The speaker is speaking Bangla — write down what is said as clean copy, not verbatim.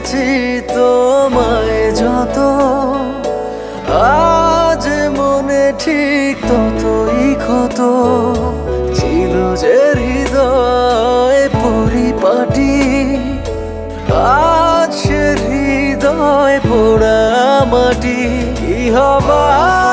দেখেছি তোমায় যত, আজ মনে ঠিক ততই ক্ষত। ছিল যে হৃদয় পরিপাটি, আজ সে হৃদয় পোড়া মাটি। কি হবার